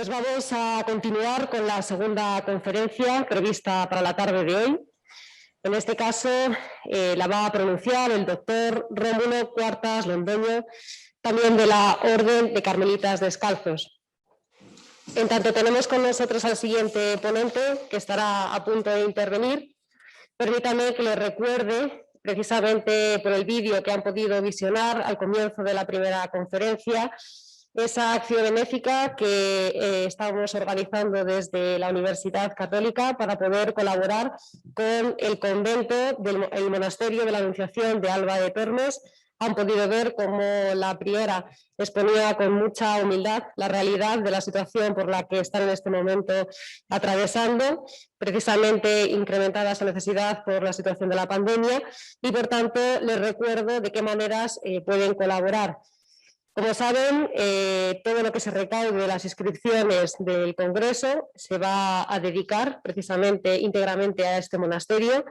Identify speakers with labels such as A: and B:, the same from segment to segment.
A: Pues vamos a continuar con la segunda conferencia prevista para la tarde de hoy. En este caso la va a pronunciar el doctor Rómulo Cuartas Londoño, también de la Orden de Carmelitas Descalzos. En tanto tenemos con nosotros al siguiente ponente, que estará a punto de intervenir, permítame que les recuerde, precisamente por el vídeo que han podido visionar al comienzo de la primera conferencia, esa acción benéfica que estamos organizando desde la Universidad Católica para poder colaborar con el convento del monasterio de la Anunciación de Alba de Tormes. Han podido ver cómo la priora exponía con mucha humildad la realidad de la situación por la que están en este momento atravesando, precisamente incrementada esa necesidad por la situación de la pandemia, y por tanto les recuerdo de qué maneras pueden colaborar. Como saben, todo lo que se recaude de las inscripciones del Congreso se va a dedicar precisamente íntegramente a este monasterio.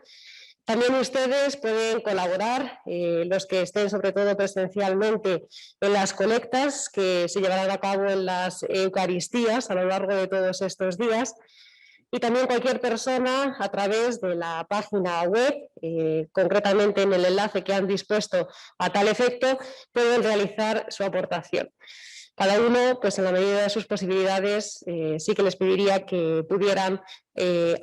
A: También ustedes pueden colaborar, los que estén sobre todo presencialmente, en las colectas que se llevarán a cabo en las Eucaristías a lo largo de todos estos días. Y también cualquier persona a través de la página web, concretamente en el enlace que han dispuesto a tal efecto, pueden realizar su aportación. Cada uno, pues en la medida de sus posibilidades, sí que les pediría que pudieran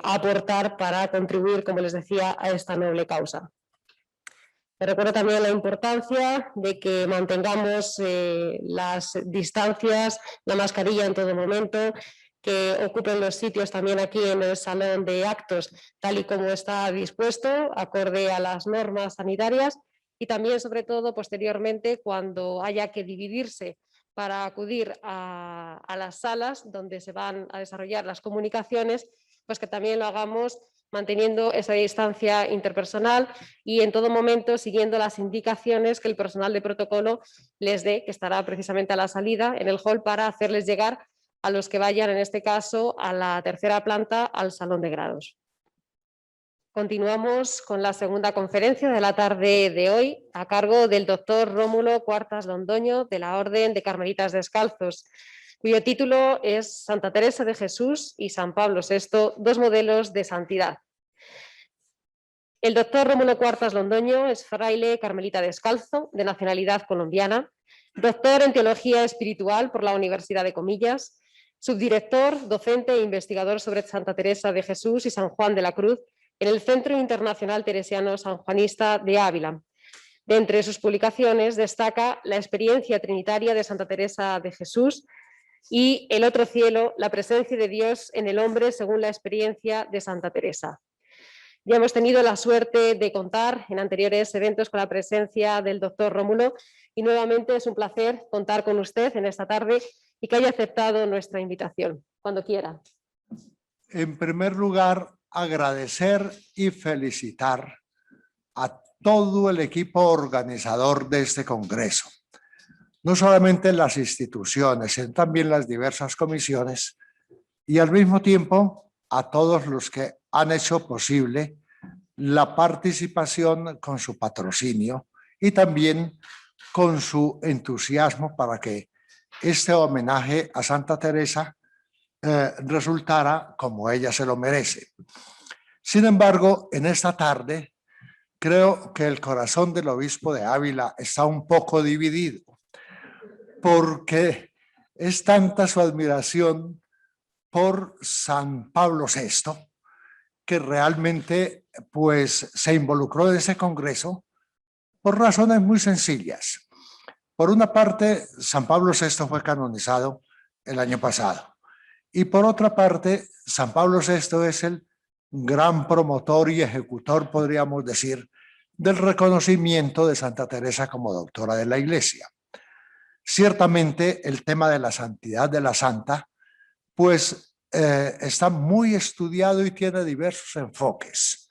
A: aportar para contribuir, como les decía, a esta noble causa. Les recuerdo también la importancia de que mantengamos las distancias, la mascarilla en todo momento, que ocupen los sitios también aquí en el salón de actos, tal y como está dispuesto, acorde a las normas sanitarias, y también, sobre todo, posteriormente, cuando haya que dividirse para acudir a las salas donde se van a desarrollar las comunicaciones, pues que también lo hagamos manteniendo esa distancia interpersonal y en todo momento siguiendo las indicaciones que el personal de protocolo les dé, que estará precisamente a la salida en el hall para hacerles llegar a los que vayan, en este caso, a la tercera planta, al salón de grados. Continuamos con la segunda conferencia de la tarde de hoy, a cargo del doctor Rómulo Cuartas Londoño, de la Orden de Carmelitas Descalzos, cuyo título es Santa Teresa de Jesús y San Pablo VI, dos modelos de santidad. El doctor Rómulo Cuartas Londoño es fraile carmelita descalzo, de nacionalidad colombiana, doctor en Teología Espiritual por la Universidad de Comillas, subdirector, docente e investigador sobre Santa Teresa de Jesús y San Juan de la Cruz en el Centro Internacional Teresiano Sanjuanista de Ávila. De entre sus publicaciones destaca La experiencia trinitaria de Santa Teresa de Jesús y El otro cielo, la presencia de Dios en el hombre según la experiencia de Santa Teresa. Ya hemos tenido la suerte de contar en anteriores eventos con la presencia del doctor Rómulo y nuevamente es un placer contar con usted en esta tarde y que haya aceptado nuestra invitación. Cuando quiera.
B: En primer lugar, agradecer y felicitar a todo el equipo organizador de este congreso. No solamente las instituciones, sino también las diversas comisiones y al mismo tiempo a todos los que han hecho posible la participación con su patrocinio y también con su entusiasmo para que este homenaje a Santa Teresa resultara como ella se lo merece. Sin embargo, en esta tarde creo que el corazón del obispo de Ávila está un poco dividido, porque es tanta su admiración por San Pablo VI que realmente pues se involucró en ese congreso por razones muy sencillas. Por una parte, San Pablo VI fue canonizado el año pasado y por otra parte, San Pablo VI es el gran promotor y ejecutor, podríamos decir, del reconocimiento de Santa Teresa como doctora de la Iglesia. Ciertamente el tema de la santidad de la santa pues está muy estudiado y tiene diversos enfoques,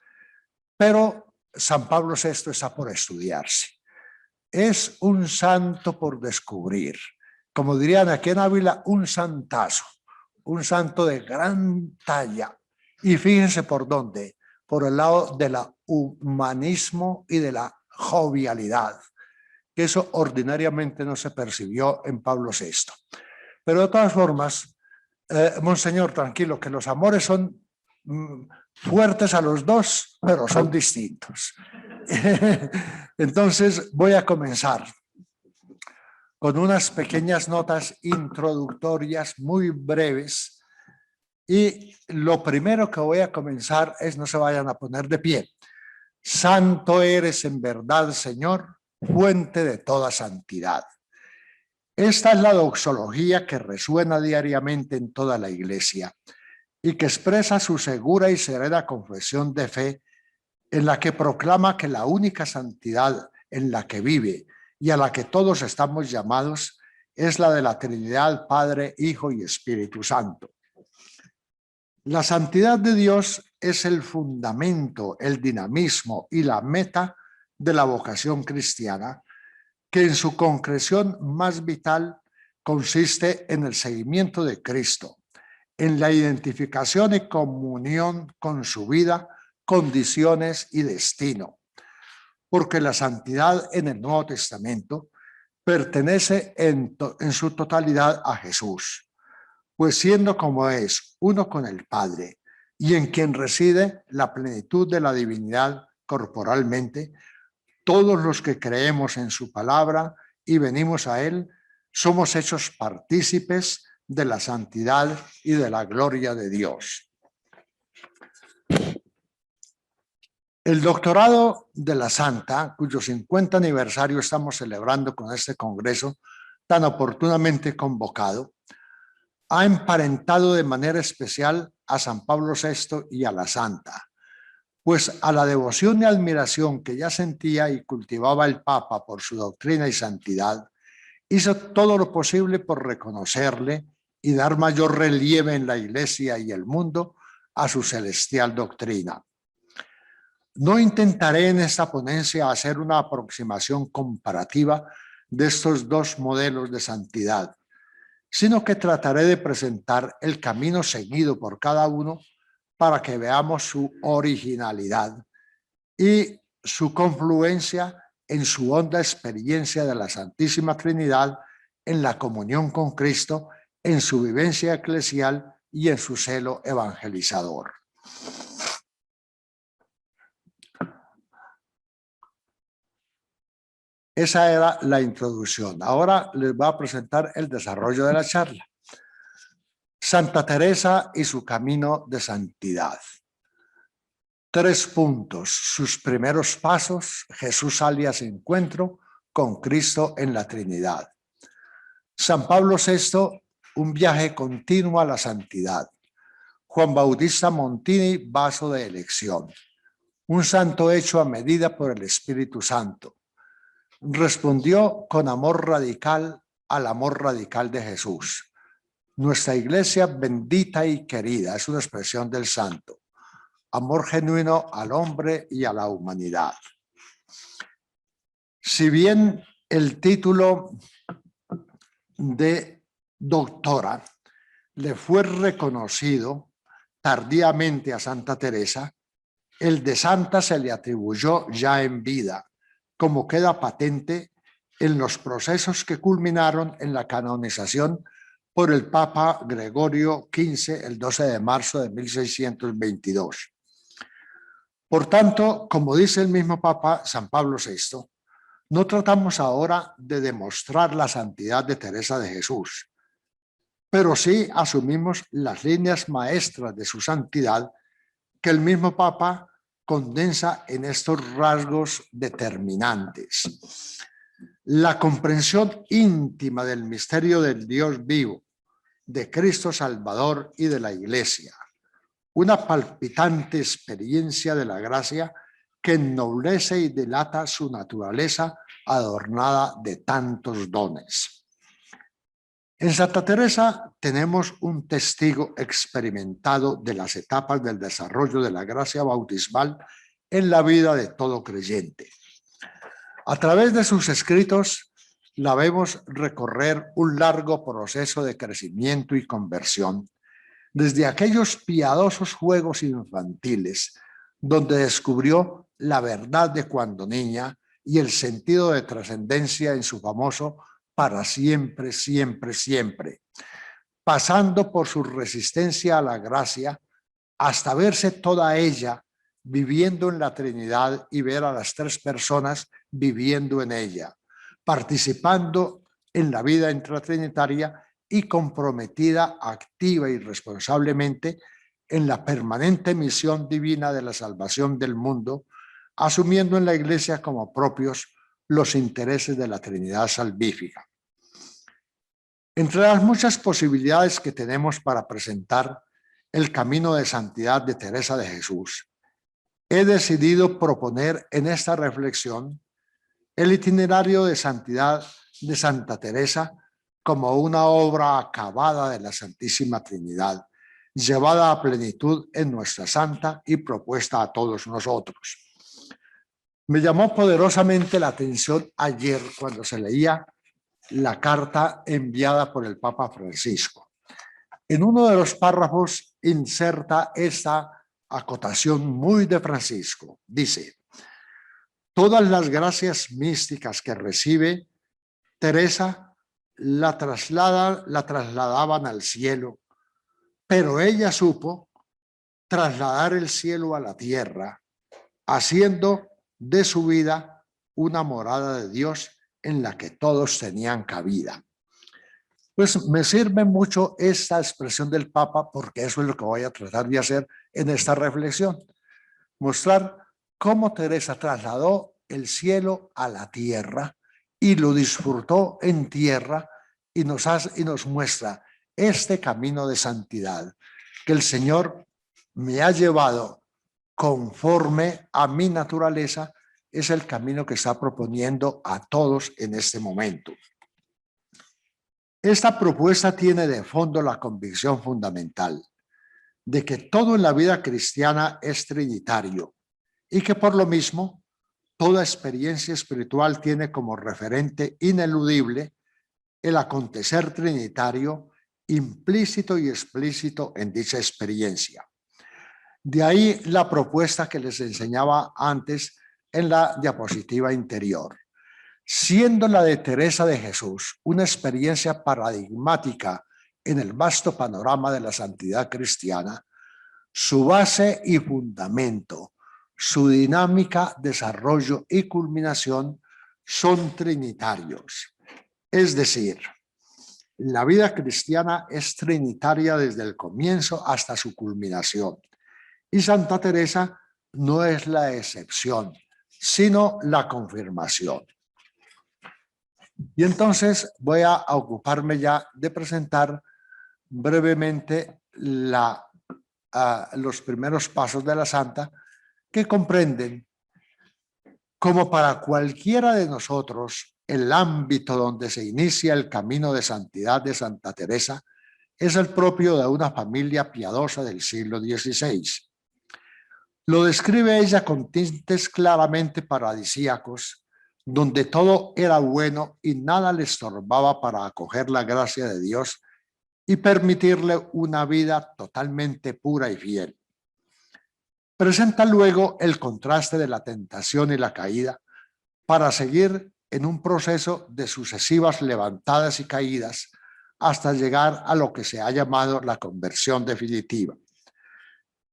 B: pero San Pablo VI está por estudiarse. Es un santo por descubrir, como dirían aquí en Ávila, un santazo, un santo de gran talla. Y fíjense por dónde, por el lado del humanismo y de la jovialidad, que eso ordinariamente no se percibió en Pablo VI. Pero de todas formas, Monseñor, tranquilo, que los amores son fuertes a los dos, pero son distintos. Entonces voy a comenzar con unas pequeñas notas introductorias muy breves. Y lo primero que voy a comenzar es, no se vayan a poner de pie. Santo eres en verdad, Señor, fuente de toda santidad. Esta es la doxología que resuena diariamente en toda la Iglesia y que expresa su segura y serena confesión de fe, en la que proclama que la única santidad en la que vive y a la que todos estamos llamados es la de la Trinidad, Padre, Hijo y Espíritu Santo. La santidad de Dios es el fundamento, el dinamismo y la meta de la vocación cristiana, que en su concreción más vital consiste en el seguimiento de Cristo, en la identificación y comunión con su vida, condiciones y destino, porque la santidad en el Nuevo Testamento pertenece en su totalidad a Jesús, pues siendo como es uno con el Padre y en quien reside la plenitud de la divinidad corporalmente, todos los que creemos en su palabra y venimos a él, somos hechos partícipes de la santidad y de la gloria de Dios. El doctorado de la Santa, cuyo 50 aniversario estamos celebrando con este congreso tan oportunamente convocado, ha emparentado de manera especial a San Pablo VI y a la Santa, pues a la devoción y admiración que ya sentía y cultivaba el Papa por su doctrina y santidad, hizo todo lo posible por reconocerle y dar mayor relieve en la Iglesia y el mundo a su celestial doctrina. No intentaré en esta ponencia hacer una aproximación comparativa de estos dos modelos de santidad, sino que trataré de presentar el camino seguido por cada uno para que veamos su originalidad y su confluencia en su honda experiencia de la Santísima Trinidad, en la comunión con Cristo, en su vivencia eclesial y en su celo evangelizador. Esa era la introducción. Ahora les voy a presentar el desarrollo de la charla. Santa Teresa y su camino de santidad. 3 puntos. Sus primeros pasos, Jesús sale a su encuentro con Cristo en la Trinidad. San Pablo VI, un viaje continuo a la santidad. Juan Bautista Montini, vaso de elección. Un santo hecho a medida por el Espíritu Santo. Respondió con amor radical al amor radical de Jesús. Nuestra iglesia bendita y querida es una expresión del santo. Amor genuino al hombre y a la humanidad. Si bien el título de doctora le fue reconocido tardíamente a Santa Teresa, el de santa se le atribuyó ya en vida, como queda patente en los procesos que culminaron en la canonización por el Papa Gregorio XV el 12 de marzo de 1622. Por tanto, como dice el mismo Papa San Pablo VI, no tratamos ahora de demostrar la santidad de Teresa de Jesús, pero sí asumimos las líneas maestras de su santidad que el mismo Papa condensa en estos rasgos determinantes. La comprensión íntima del misterio del Dios vivo, de Cristo Salvador y de la Iglesia. Una palpitante experiencia de la gracia que ennoblece y delata su naturaleza adornada de tantos dones. En Santa Teresa tenemos un testigo experimentado de las etapas del desarrollo de la gracia bautismal en la vida de todo creyente. A través de sus escritos la vemos recorrer un largo proceso de crecimiento y conversión, desde aquellos piadosos juegos infantiles donde descubrió la verdad de cuando niña y el sentido de trascendencia en su famoso para siempre, siempre, siempre, pasando por su resistencia a la gracia, hasta verse toda ella viviendo en la Trinidad y ver a las tres personas viviendo en ella, participando en la vida intratrinitaria y comprometida activa y responsablemente en la permanente misión divina de la salvación del mundo, asumiendo en la Iglesia como propios los intereses de la Trinidad salvífica. Entre las muchas posibilidades que tenemos para presentar el camino de santidad de Teresa de Jesús, he decidido proponer en esta reflexión el itinerario de santidad de Santa Teresa como una obra acabada de la Santísima Trinidad, llevada a plenitud en nuestra santa y propuesta a todos nosotros. Me llamó poderosamente la atención ayer cuando se leía la carta enviada por el Papa Francisco. En uno de los párrafos inserta esta acotación muy de Francisco. Dice: todas las gracias místicas que recibe Teresa la trasladaban al cielo, pero ella supo trasladar el cielo a la tierra, haciendo de su vida una morada de Dios en la que todos tenían cabida. Pues me sirve mucho esta expresión del Papa, porque eso es lo que voy a tratar de hacer en esta reflexión. Mostrar cómo Teresa trasladó el cielo a la tierra y lo disfrutó en tierra y nos muestra este camino de santidad que el Señor me ha llevado conforme a mi naturaleza. Es el camino que está proponiendo a todos en este momento. Esta propuesta tiene de fondo la convicción fundamental de que todo en la vida cristiana es trinitario y que por lo mismo toda experiencia espiritual tiene como referente ineludible el acontecer trinitario implícito y explícito en dicha experiencia. De ahí la propuesta que les enseñaba antes en la diapositiva interior. Siendo la de Teresa de Jesús una experiencia paradigmática en el vasto panorama de la santidad cristiana, su base y fundamento, su dinámica, desarrollo y culminación son trinitarios. Es decir, la vida cristiana es trinitaria desde el comienzo hasta su culminación. Y Santa Teresa no es la excepción, sino la confirmación. Y entonces voy a ocuparme ya de presentar brevemente los primeros pasos de la santa, que comprenden como para cualquiera de nosotros el ámbito donde se inicia el camino de santidad de Santa Teresa es el propio de una familia piadosa del siglo XVI. Lo describe ella con tintes claramente paradisíacos, donde todo era bueno y nada le estorbaba para acoger la gracia de Dios y permitirle una vida totalmente pura y fiel. Presenta luego el contraste de la tentación y la caída para seguir en un proceso de sucesivas levantadas y caídas hasta llegar a lo que se ha llamado la conversión definitiva.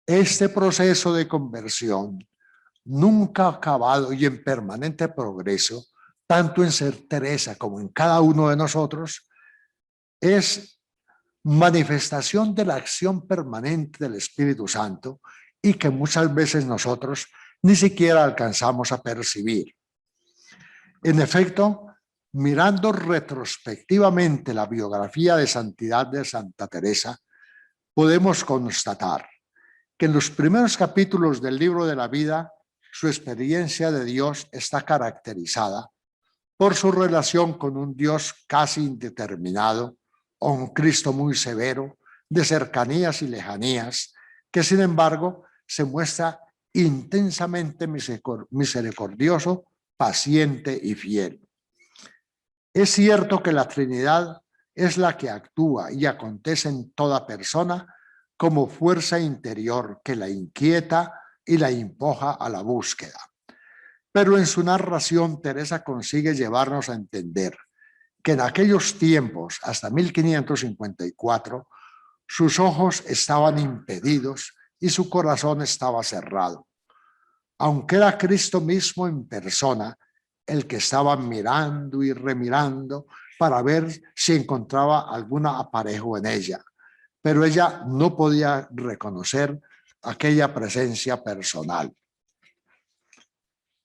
B: Este proceso de conversión, nunca acabado y en permanente progreso, tanto en ser Teresa como en cada uno de nosotros, es manifestación de la acción permanente del Espíritu Santo y que muchas veces nosotros ni siquiera alcanzamos a percibir. En efecto, mirando retrospectivamente la biografía de santidad de Santa Teresa, podemos constatar que en los primeros capítulos del libro de la vida, su experiencia de Dios está caracterizada por su relación con un Dios casi indeterminado, o un Cristo muy severo, de cercanías y lejanías, que sin embargo se muestra intensamente misericordioso, paciente y fiel. Es cierto que la Trinidad es la que actúa y acontece en toda persona como fuerza interior que la inquieta y la empuja a la búsqueda. Pero en su narración, Teresa consigue llevarnos a entender que en aquellos tiempos, hasta 1554, sus ojos estaban impedidos y su corazón estaba cerrado, aunque era Cristo mismo en persona el que estaba mirando y remirando para ver si encontraba algún aparejo en ella, pero ella no podía reconocer aquella presencia personal.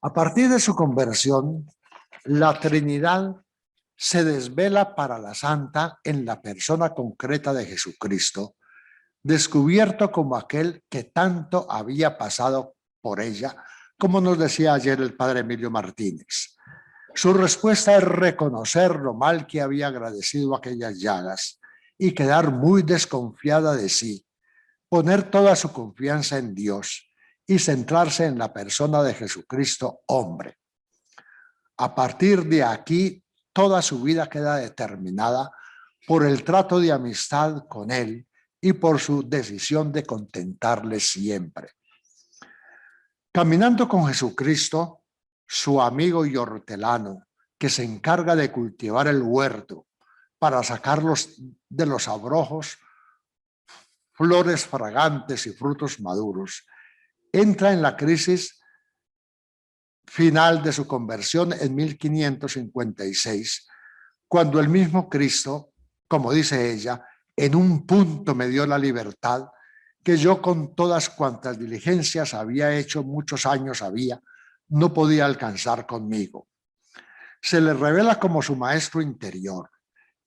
B: A partir de su conversión, la Trinidad se desvela para la santa en la persona concreta de Jesucristo, descubierto como aquel que tanto había pasado por ella, como nos decía ayer el padre Emilio Martínez. Su respuesta es reconocer lo mal que había agradecido aquellas llagas y quedar muy desconfiada de sí, poner toda su confianza en Dios y centrarse en la persona de Jesucristo, hombre. A partir de aquí, toda su vida queda determinada por el trato de amistad con Él y por su decisión de contentarle siempre. Caminando con Jesucristo, su amigo y hortelano, que se encarga de cultivar el huerto para sacarlos de los abrojos, flores fragantes y frutos maduros, entra en la crisis final de su conversión en 1556, cuando el mismo Cristo, como dice ella, en un punto me dio la libertad que yo con todas cuantas diligencias había hecho muchos años no podía alcanzar conmigo. Se le revela como su maestro interior,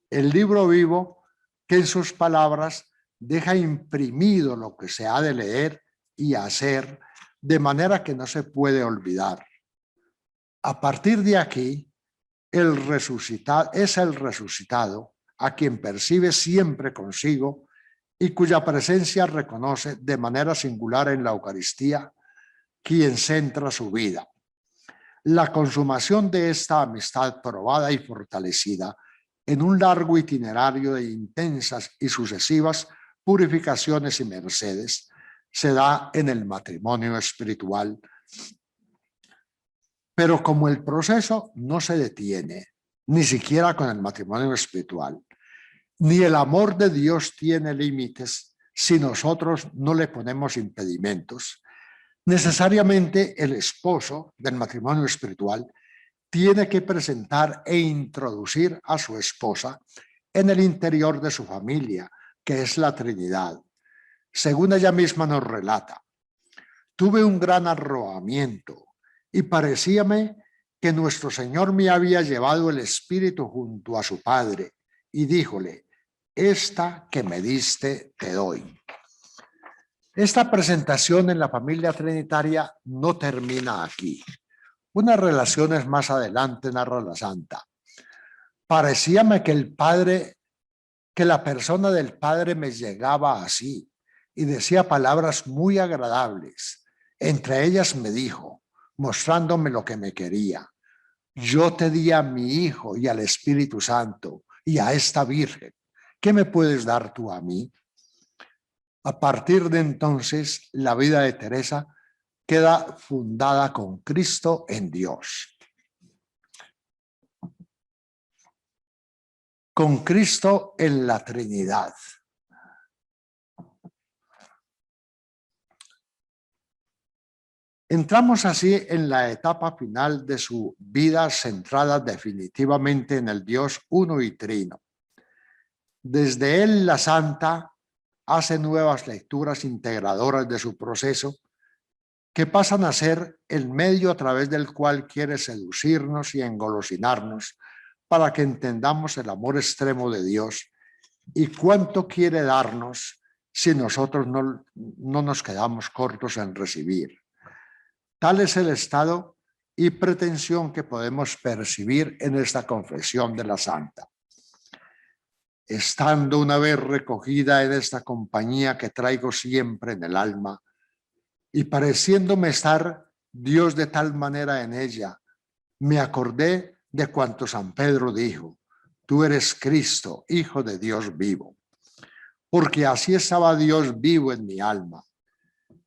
B: el libro vivo que en sus palabras deja imprimido lo que se ha de leer y hacer, de manera que no se puede olvidar. A partir de aquí, es el resucitado a quien percibe siempre consigo y cuya presencia reconoce de manera singular en la Eucaristía, quien centra su vida. La consumación de esta amistad probada y fortalecida en un largo itinerario de intensas y sucesivas purificaciones y mercedes se da en el matrimonio espiritual. Pero como el proceso no se detiene, ni siquiera con el matrimonio espiritual, ni el amor de Dios tiene límites si nosotros no le ponemos impedimentos, necesariamente el esposo del matrimonio espiritual tiene que presentar e introducir a su esposa en el interior de su familia, que es la Trinidad. Según ella misma nos relata, tuve un gran arrobamiento y parecíame que nuestro Señor me había llevado el Espíritu junto a su Padre y díjole, esta que me diste te doy. Esta presentación en la familia trinitaria no termina aquí. Unas relaciones más adelante narra la santa. Parecíame que la persona del Padre me llegaba así y decía palabras muy agradables. Entre ellas me dijo, mostrándome lo que me quería, yo te di a mi Hijo y al Espíritu Santo y a esta Virgen. ¿Qué me puedes dar tú a mí? A partir de entonces, la vida de Teresa queda fundada con Cristo en Dios. Con Cristo en la Trinidad. Entramos así en la etapa final de su vida centrada definitivamente en el Dios uno y trino. Desde él la santa hace nuevas lecturas integradoras de su proceso que pasan a ser el medio a través del cual quiere seducirnos y engolosinarnos para que entendamos el amor extremo de Dios y cuánto quiere darnos si nosotros no nos quedamos cortos en recibir. Tal es el estado y pretensión que podemos percibir en esta confesión de la santa. Estando una vez recogida en esta compañía que traigo siempre en el alma, y pareciéndome estar Dios de tal manera en ella, me acordé de cuanto San Pedro dijo, tú eres Cristo, Hijo de Dios vivo. Porque así estaba Dios vivo en mi alma.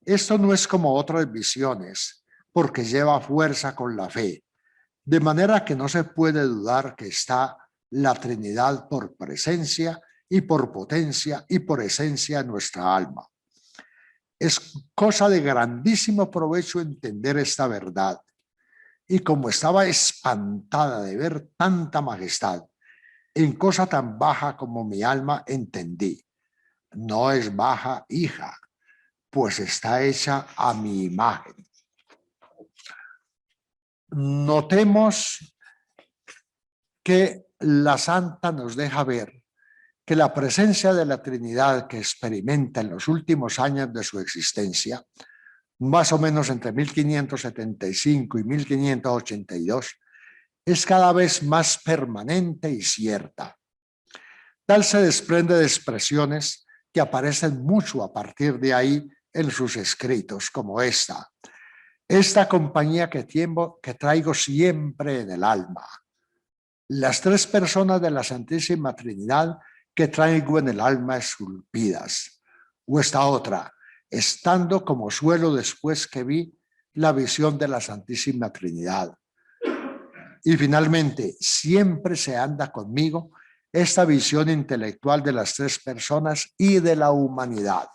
B: Esto no es como otras visiones, porque lleva fuerza con la fe, de manera que no se puede dudar que está la Trinidad por presencia y por potencia y por esencia en nuestra alma. Es cosa de grandísimo provecho entender esta verdad. Y como estaba espantada de ver tanta majestad en cosa tan baja como mi alma, entendí. No es baja, hija, pues está hecha a mi imagen. Notemos que la Santa nos deja ver que la presencia de la Trinidad que experimenta en los últimos años de su existencia, más o menos entre 1575 y 1582, es cada vez más permanente y cierta. Tal se desprende de expresiones que aparecen mucho a partir de ahí en sus escritos, como esta compañía que traigo siempre en el alma, las tres personas de la Santísima Trinidad que traigo en el alma esculpidas, o esta otra, estando como suelo después que vi la visión de la Santísima Trinidad. Y finalmente, siempre se anda conmigo esta visión intelectual de las tres personas y de la humanidad.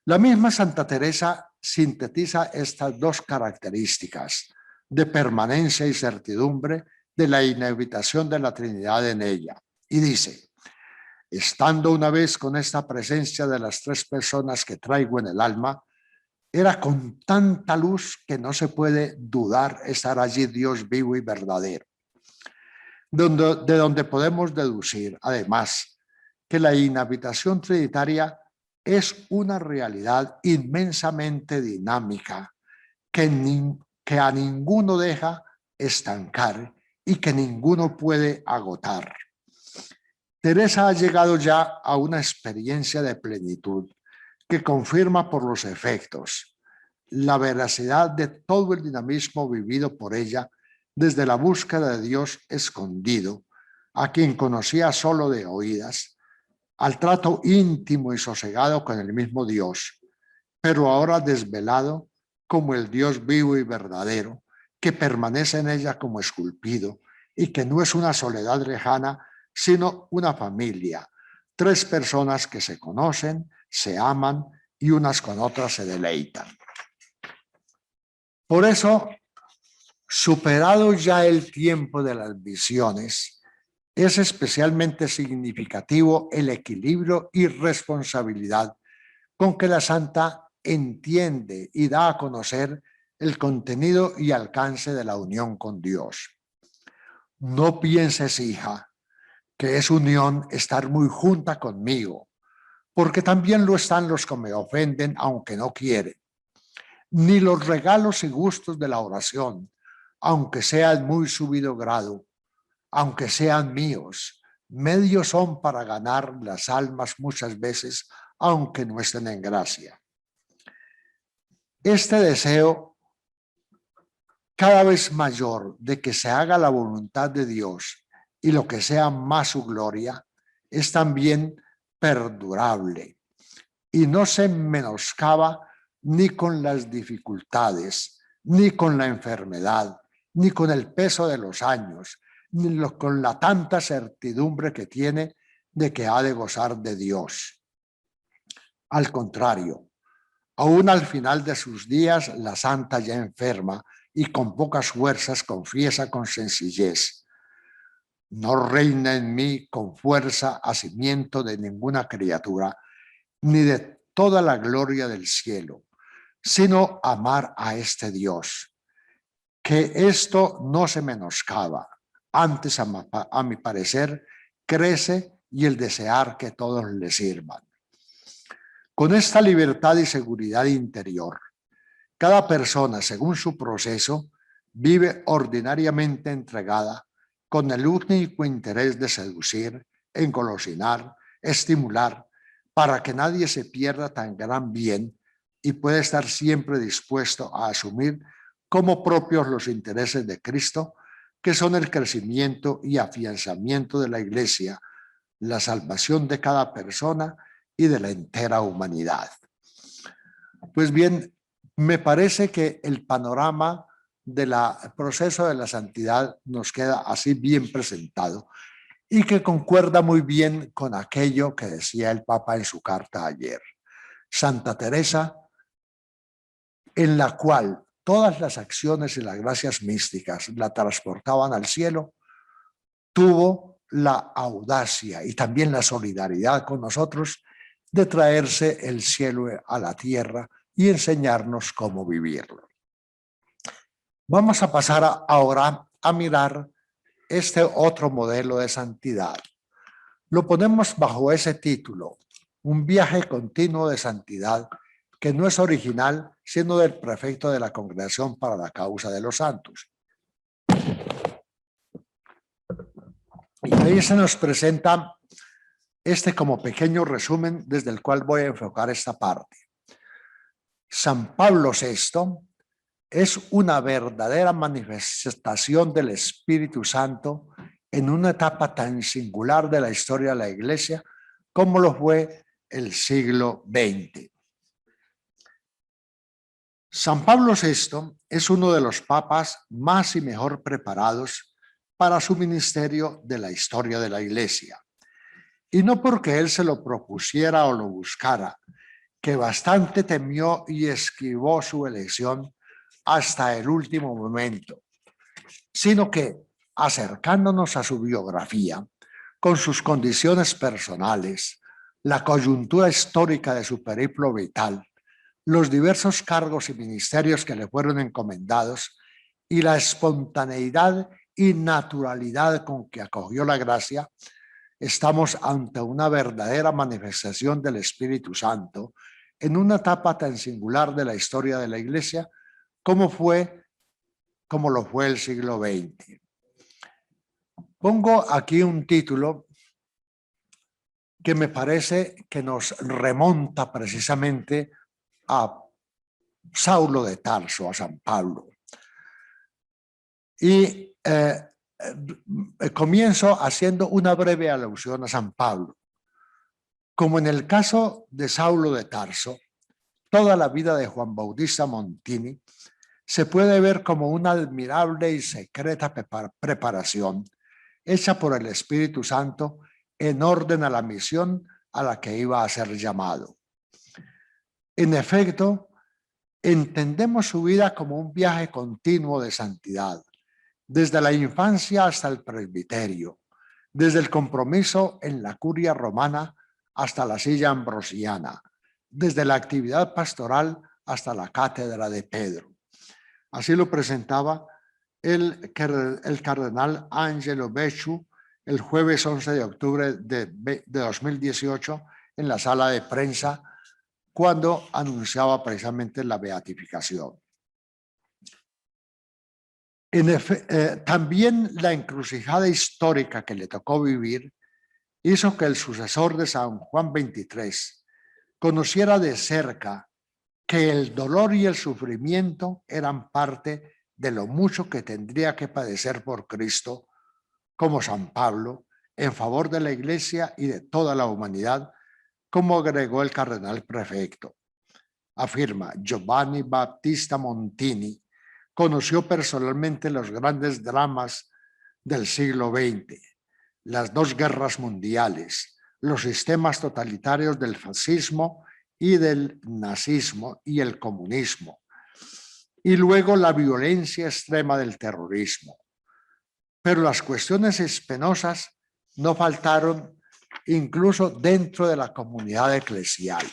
B: La misma Santa Teresa sintetiza estas dos características de permanencia y certidumbre de la inhabitación de la Trinidad en ella. Y dice, estando una vez con esta presencia de las tres personas que traigo en el alma, era con tanta luz que no se puede dudar estar allí Dios vivo y verdadero. De donde podemos deducir, además, que la inhabitación trinitaria es una realidad inmensamente dinámica que a ninguno deja estancar y que ninguno puede agotar. Teresa ha llegado ya a una experiencia de plenitud que confirma por los efectos la veracidad de todo el dinamismo vivido por ella desde la búsqueda de Dios escondido, a quien conocía solo de oídas, al trato íntimo y sosegado con el mismo Dios, pero ahora desvelado como el Dios vivo y verdadero, que permanece en ella como esculpido y que no es una soledad lejana, sino una familia, tres personas que se conocen, se aman y unas con otras se deleitan. Por eso, superado ya el tiempo de las visiones, es especialmente significativo el equilibrio y responsabilidad con que la Santa entiende y da a conocer el contenido y alcance de la unión con Dios. No pienses, hija, que es unión estar muy junta conmigo, porque también lo están los que me ofenden aunque no quieren, ni los regalos y gustos de la oración, aunque sean muy subido grado, aunque sean míos, medios son para ganar las almas muchas veces, aunque no estén en gracia. Este deseo cada vez mayor de que se haga la voluntad de Dios y lo que sea más su gloria es también perdurable y no se menoscaba ni con las dificultades, ni con la enfermedad, ni con el peso de los años, ni con la tanta certidumbre que tiene de que ha de gozar de Dios. Al contrario, aún al final de sus días, la santa ya enferma y con pocas fuerzas confiesa con sencillez: no reina en mí con fuerza hacimiento de ninguna criatura, ni de toda la gloria del cielo, sino amar a este Dios, que esto no se menoscaba, antes a mi parecer crece y el desear que todos le sirvan. Con esta libertad y seguridad interior, cada persona, según su proceso, vive ordinariamente entregada con el único interés de seducir, engolosinar, estimular, para que nadie se pierda tan gran bien y pueda estar siempre dispuesto a asumir como propios los intereses de Cristo, que son el crecimiento y afianzamiento de la Iglesia, la salvación de cada persona y de la entera humanidad. Pues bien, me parece que el panorama del proceso de la santidad nos queda así bien presentado y que concuerda muy bien con aquello que decía el Papa en su carta ayer. Santa Teresa, en la cual todas las acciones y las gracias místicas la transportaban al cielo, tuvo la audacia y también la solidaridad con nosotros de traerse el cielo a la tierra y enseñarnos cómo vivirlo. Vamos a pasar ahora a mirar este otro modelo de santidad. Lo ponemos bajo ese título, un viaje continuo de santidad que no es original, sino del prefecto de la Congregación para la Causa de los Santos. Y ahí se nos presenta como pequeño resumen desde el cual voy a enfocar esta parte. San Pablo VI es una verdadera manifestación del Espíritu Santo en una etapa tan singular de la historia de la Iglesia como lo fue el siglo XX. San Pablo VI es uno de los papas más y mejor preparados para su ministerio de la historia de la Iglesia. Y no porque él se lo propusiera o lo buscara, que bastante temió y esquivó su elección hasta el último momento, sino que, acercándonos a su biografía, con sus condiciones personales, la coyuntura histórica de su periplo vital, los diversos cargos y ministerios que le fueron encomendados y la espontaneidad y naturalidad con que acogió la gracia, estamos ante una verdadera manifestación del Espíritu Santo en una etapa tan singular de la historia de la Iglesia como lo fue el siglo XX. Pongo aquí un título que me parece que nos remonta precisamente a Saulo de Tarso, a San Pablo. Y comienzo haciendo una breve alusión a San Pablo. Como en el caso de Saulo de Tarso, toda la vida de Juan Bautista Montini se puede ver como una admirable y secreta preparación hecha por el Espíritu Santo en orden a la misión a la que iba a ser llamado. En efecto, entendemos su vida como un viaje continuo de santidad, desde la infancia hasta el presbiterio, desde el compromiso en la curia romana hasta la silla ambrosiana, desde la actividad pastoral hasta la cátedra de Pedro. Así lo presentaba el cardenal Angelo Becciu el jueves 11 de octubre de 2018 en la sala de prensa cuando anunciaba precisamente la beatificación. También la encrucijada histórica que le tocó vivir hizo que el sucesor de San Juan XXIII conociera de cerca que el dolor y el sufrimiento eran parte de lo mucho que tendría que padecer por Cristo, como San Pablo, en favor de la Iglesia y de toda la humanidad, como agregó el cardenal prefecto. Afirma: Giovanni Battista Montini conoció personalmente los grandes dramas del siglo XX, las dos guerras mundiales, los sistemas totalitarios del fascismo y del nazismo y el comunismo, y luego la violencia extrema del terrorismo. Pero las cuestiones espenosas no faltaron incluso dentro de la comunidad eclesial.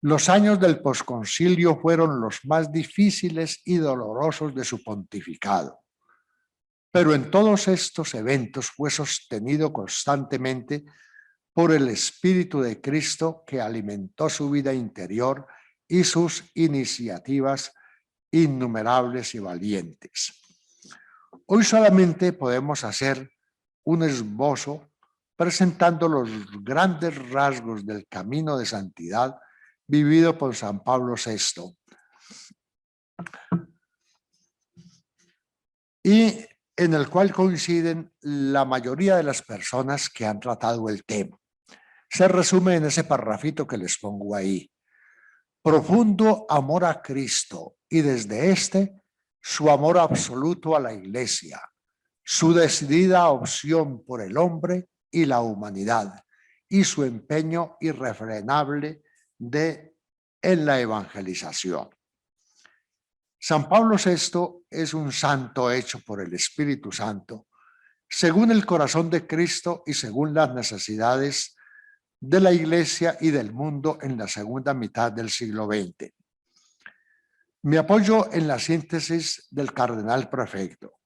B: Los años del posconcilio fueron los más difíciles y dolorosos de su pontificado, pero en todos estos eventos fue sostenido constantemente por el Espíritu de Cristo que alimentó su vida interior y sus iniciativas innumerables y valientes. Hoy solamente podemos hacer un esbozo presentando los grandes rasgos del camino de santidad vivido por San Pablo VI. Y en el cual coinciden la mayoría de las personas que han tratado el tema. Se resume en ese parrafito que les pongo ahí. Profundo amor a Cristo y desde este su amor absoluto a la Iglesia, su decidida opción por el hombre y la humanidad y su empeño irrefrenable en la evangelización. San Pablo VI es un santo hecho por el Espíritu Santo, según el corazón de Cristo y según las necesidades de la Iglesia y del mundo en la segunda mitad del siglo XX. Me apoyo en la síntesis del cardenal prefecto.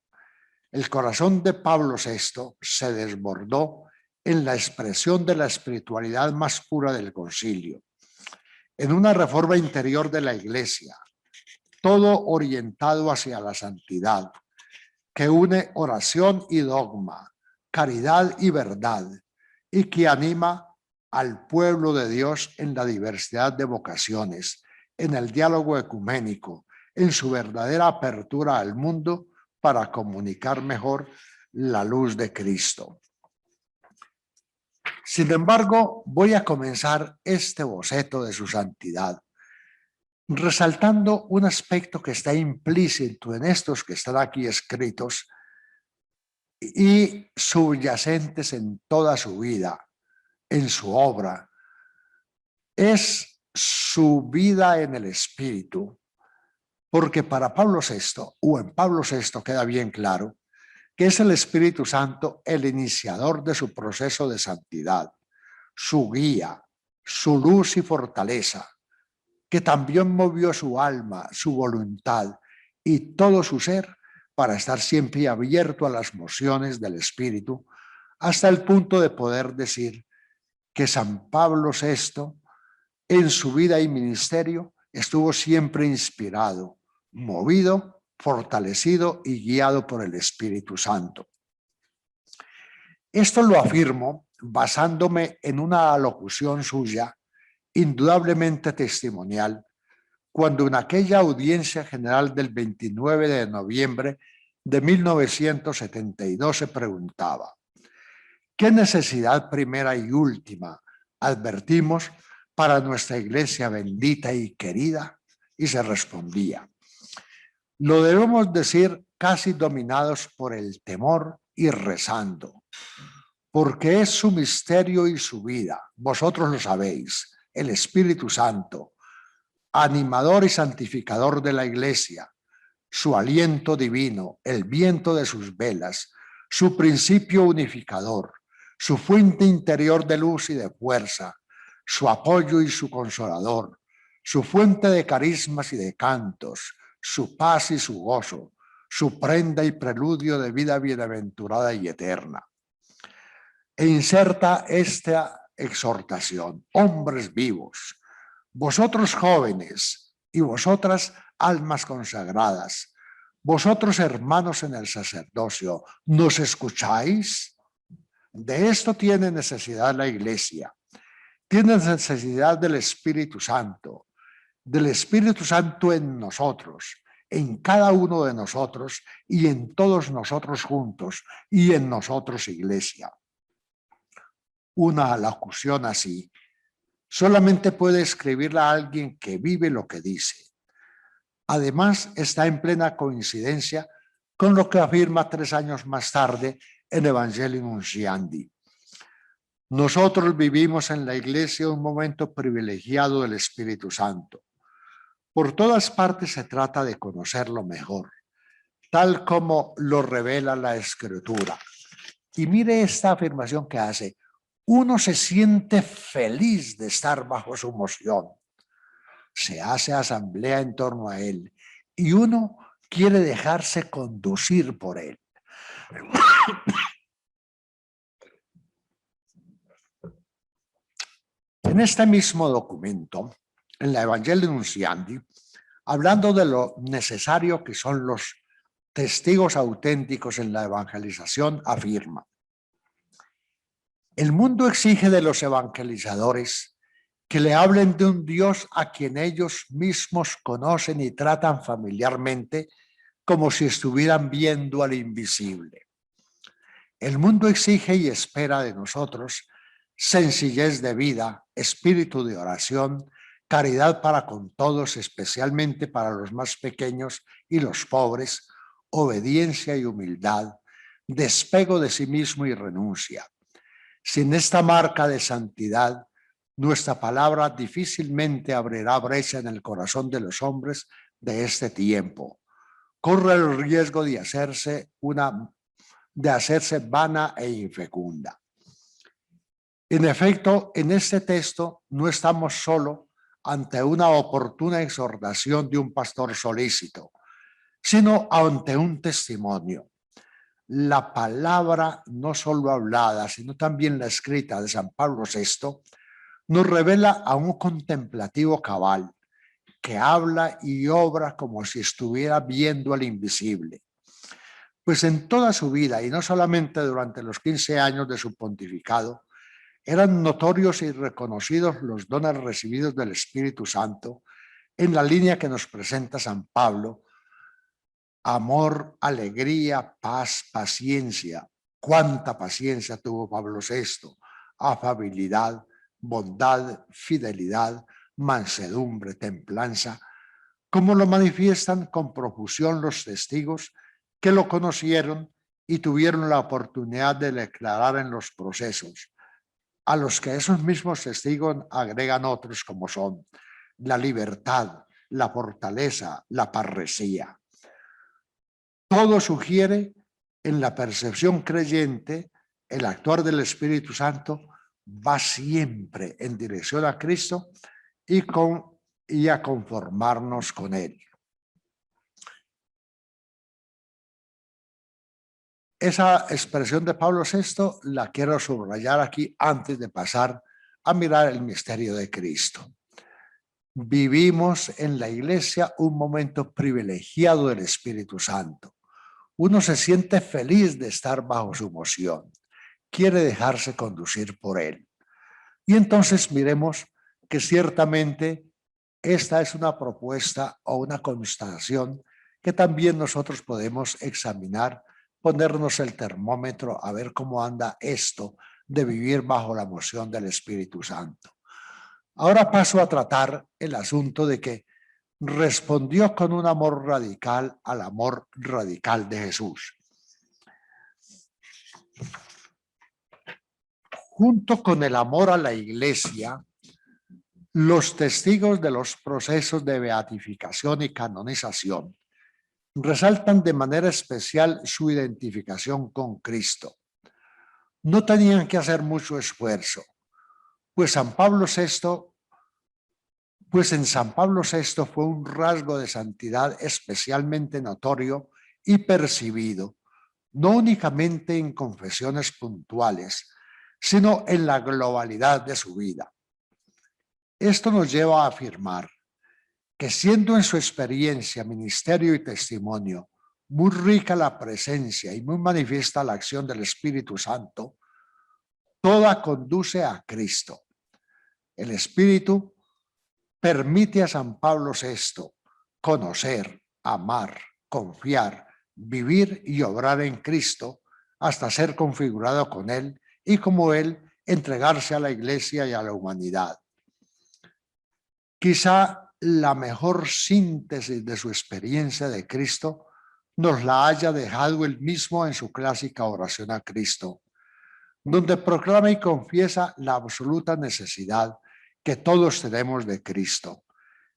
B: El corazón de Pablo VI se desbordó en la expresión de la espiritualidad más pura del concilio, en una reforma interior de la Iglesia, todo orientado hacia la santidad, que une oración y dogma, caridad y verdad, y que anima al pueblo de Dios en la diversidad de vocaciones, en el diálogo ecuménico, en su verdadera apertura al mundo para comunicar mejor la luz de Cristo. Sin embargo, voy a comenzar este boceto de su santidad resaltando un aspecto que está implícito en estos que están aquí escritos y subyacentes en toda su vida, en su obra, es su vida en el Espíritu, porque para Pablo VI, o en Pablo VI queda bien claro, que es el Espíritu Santo el iniciador de su proceso de santidad, su guía, su luz y fortaleza, que también movió su alma, su voluntad y todo su ser para estar siempre abierto a las mociones del Espíritu, hasta el punto de poder decir que San Pablo VI, en su vida y ministerio, estuvo siempre inspirado, movido, fortalecido y guiado por el Espíritu Santo. Esto lo afirmo basándome en una alocución suya, indudablemente testimonial, cuando en aquella audiencia general del 29 de noviembre de 1972 se preguntaba: ¿qué necesidad primera y última advertimos para nuestra iglesia bendita y querida? Y se respondía: lo debemos decir casi dominados por el temor y rezando, porque es su misterio y su vida, vosotros lo sabéis, el Espíritu Santo, animador y santificador de la Iglesia, su aliento divino, el viento de sus velas, su principio unificador, su fuente interior de luz y de fuerza, su apoyo y su consolador, su fuente de carismas y de cantos, su paz y su gozo, su prenda y preludio de vida bienaventurada y eterna. E inserta esta exhortación: hombres vivos, vosotros jóvenes y vosotras almas consagradas, vosotros hermanos en el sacerdocio, ¿nos escucháis? De esto tiene necesidad la Iglesia. Tiene necesidad del Espíritu Santo en nosotros, en cada uno de nosotros y en todos nosotros juntos y en nosotros Iglesia. Una alocución así solamente puede escribirla a alguien que vive lo que dice. Además, está en plena coincidencia con lo que afirma 3 años más tarde en Evangelii Nunciandi. Nosotros vivimos en la Iglesia un momento privilegiado del Espíritu Santo. Por todas partes se trata de conocerlo mejor, tal como lo revela la Escritura. Y mire esta afirmación que hace: uno se siente feliz de estar bajo su moción. Se hace asamblea en torno a él y uno quiere dejarse conducir por él. En este mismo documento, en la Evangelii Nunciandi, hablando de lo necesario que son los testigos auténticos en la evangelización, afirma: el mundo exige de los evangelizadores que le hablen de un Dios a quien ellos mismos conocen y tratan familiarmente como si estuvieran viendo al invisible. El mundo exige y espera de nosotros sencillez de vida, espíritu de oración, caridad para con todos, especialmente para los más pequeños y los pobres, obediencia y humildad, despego de sí mismo y renuncia. Sin esta marca de santidad, nuestra palabra difícilmente abrirá brecha en el corazón de los hombres de este tiempo. Corre el riesgo de hacerse vana e infecunda. En efecto, en este texto no estamos solo ante una oportuna exhortación de un pastor solícito, sino ante un testimonio. La palabra, no solo hablada, sino también la escrita de San Pablo VI, nos revela a un contemplativo cabal que habla y obra como si estuviera viendo al invisible. Pues en toda su vida, y no solamente durante los 15 años de su pontificado, eran notorios y reconocidos los dones recibidos del Espíritu Santo en la línea que nos presenta San Pablo: amor, alegría, paz, paciencia. ¿Cuánta paciencia tuvo Pablo VI? Afabilidad, bondad, fidelidad, mansedumbre, templanza, como lo manifiestan con profusión los testigos que lo conocieron y tuvieron la oportunidad de declarar en los procesos, a los que esos mismos testigos agregan otros como son la libertad, la fortaleza, la parresía. Todo sugiere en la percepción creyente, el actuar del Espíritu Santo va siempre en dirección a Cristo y a conformarnos con Él. Esa expresión de Pablo VI la quiero subrayar aquí antes de pasar a mirar el misterio de Cristo. Vivimos en la Iglesia un momento privilegiado del Espíritu Santo. Uno se siente feliz de estar bajo su moción, quiere dejarse conducir por Él. Y entonces miremos que ciertamente esta es una propuesta o una constatación que también nosotros podemos examinar, ponernos el termómetro a ver cómo anda esto de vivir bajo la moción del Espíritu Santo. Ahora paso a tratar el asunto de que respondió con un amor radical al amor radical de Jesús. Junto con el amor a la Iglesia, los testigos de los procesos de beatificación y canonización resaltan de manera especial su identificación con Cristo. No tenían que hacer mucho esfuerzo, pues en San Pablo VI fue un rasgo de santidad especialmente notorio y percibido, no únicamente en confesiones puntuales, sino en la globalidad de su vida. Esto nos lleva a afirmar que, siendo en su experiencia, ministerio y testimonio muy rica la presencia y muy manifiesta la acción del Espíritu Santo, toda conduce a Cristo. El Espíritu permite a San Pablo VI conocer, amar, confiar, vivir y obrar en Cristo hasta ser configurado con Él y como Él entregarse a la Iglesia y a la humanidad. Quizá la mejor síntesis de su experiencia de Cristo nos la haya dejado él mismo en su clásica oración a Cristo, donde proclama y confiesa la absoluta necesidad que todos tenemos de Cristo,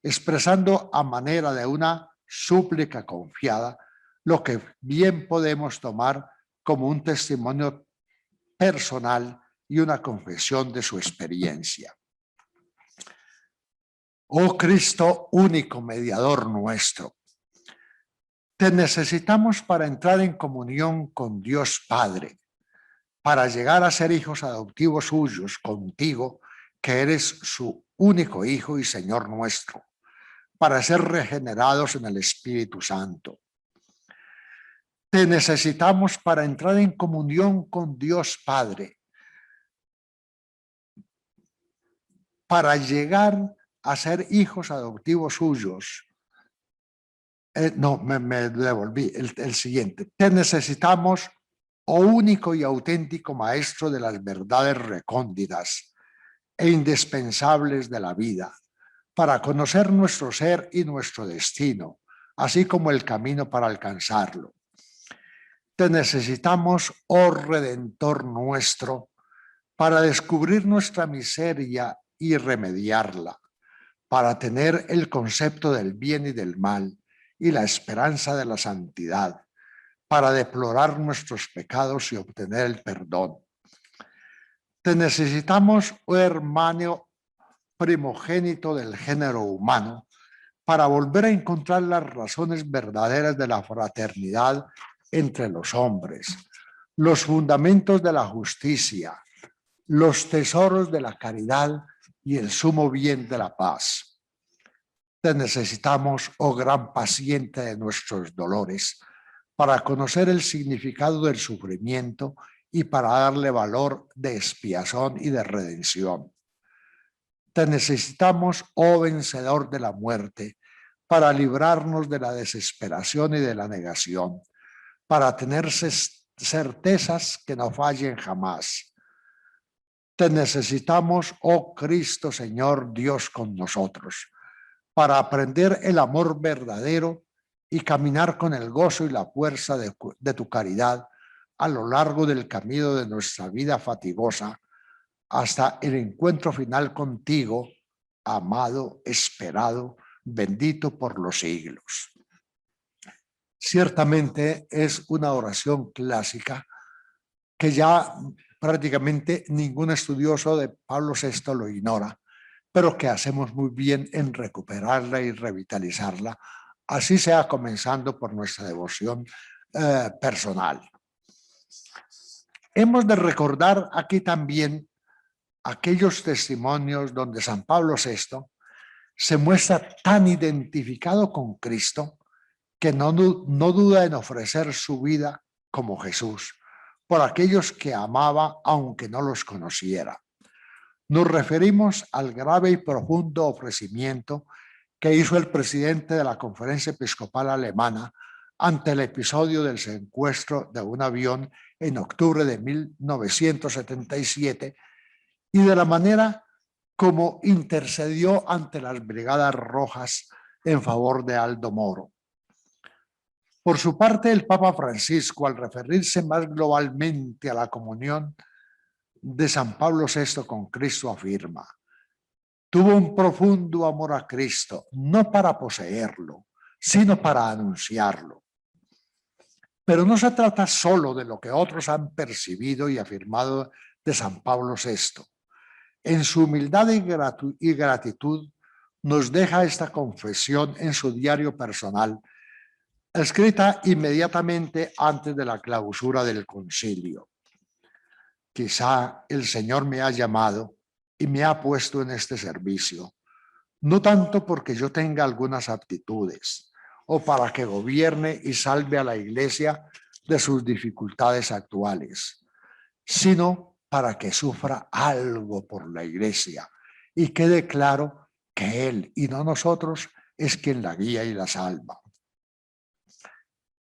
B: expresando a manera de una súplica confiada lo que bien podemos tomar como un testimonio personal y una confesión de su experiencia. Oh Cristo, único mediador nuestro, te necesitamos para entrar en comunión con Dios Padre, para llegar a ser hijos adoptivos suyos contigo, que eres su único Hijo y Señor nuestro, para ser regenerados en el Espíritu Santo. Te necesitamos para entrar en comunión con Dios Padre, para llegar a ser hijos adoptivos suyos. Me devolví, el siguiente. Te necesitamos, oh único y auténtico Maestro de las verdades recónditas e indispensables de la vida, para conocer nuestro ser y nuestro destino, así como el camino para alcanzarlo. Te necesitamos, oh Redentor nuestro, para descubrir nuestra miseria y remediarla, para tener el concepto del bien y del mal y la esperanza de la santidad, para deplorar nuestros pecados y obtener el perdón. Te necesitamos, oh hermano primogénito del género humano, para volver a encontrar las razones verdaderas de la fraternidad entre los hombres, los fundamentos de la justicia, los tesoros de la caridad y el sumo bien de la paz. Te necesitamos, oh gran paciente de nuestros dolores, para conocer el significado del sufrimiento y para darle valor de expiación y de redención. Te necesitamos, oh vencedor de la muerte, para librarnos de la desesperación y de la negación, para tener certezas que no fallen jamás. Te necesitamos, oh Cristo Señor, Dios con nosotros, para aprender el amor verdadero y caminar con el gozo y la fuerza de tu caridad a lo largo del camino de nuestra vida fatigosa, hasta el encuentro final contigo, amado, esperado, bendito por los siglos. Ciertamente es una oración clásica que ya prácticamente ningún estudioso de Pablo VI lo ignora, pero que hacemos muy bien en recuperarla y revitalizarla, así sea comenzando por nuestra devoción personal. Hemos de recordar aquí también aquellos testimonios donde San Pablo VI se muestra tan identificado con Cristo que no duda en ofrecer su vida como Jesús por aquellos que amaba aunque no los conociera. Nos referimos al grave y profundo ofrecimiento que hizo el presidente de la Conferencia Episcopal Alemana ante el episodio del secuestro de un avión en octubre de 1977 y de la manera como intercedió ante las Brigadas Rojas en favor de Aldo Moro. Por su parte, el Papa Francisco, al referirse más globalmente a la comunión de San Pablo VI con Cristo, afirma: tuvo un profundo amor a Cristo, no para poseerlo, sino para anunciarlo. Pero no se trata solo de lo que otros han percibido y afirmado de San Pablo VI. En su humildad y gratitud nos deja esta confesión en su diario personal, escrita inmediatamente antes de la clausura del concilio. Quizá el Señor me ha llamado y me ha puesto en este servicio, no tanto porque yo tenga algunas aptitudes o para que gobierne y salve a la Iglesia de sus dificultades actuales, sino para que sufra algo por la Iglesia y quede claro que Él y no nosotros es quien la guía y la salva.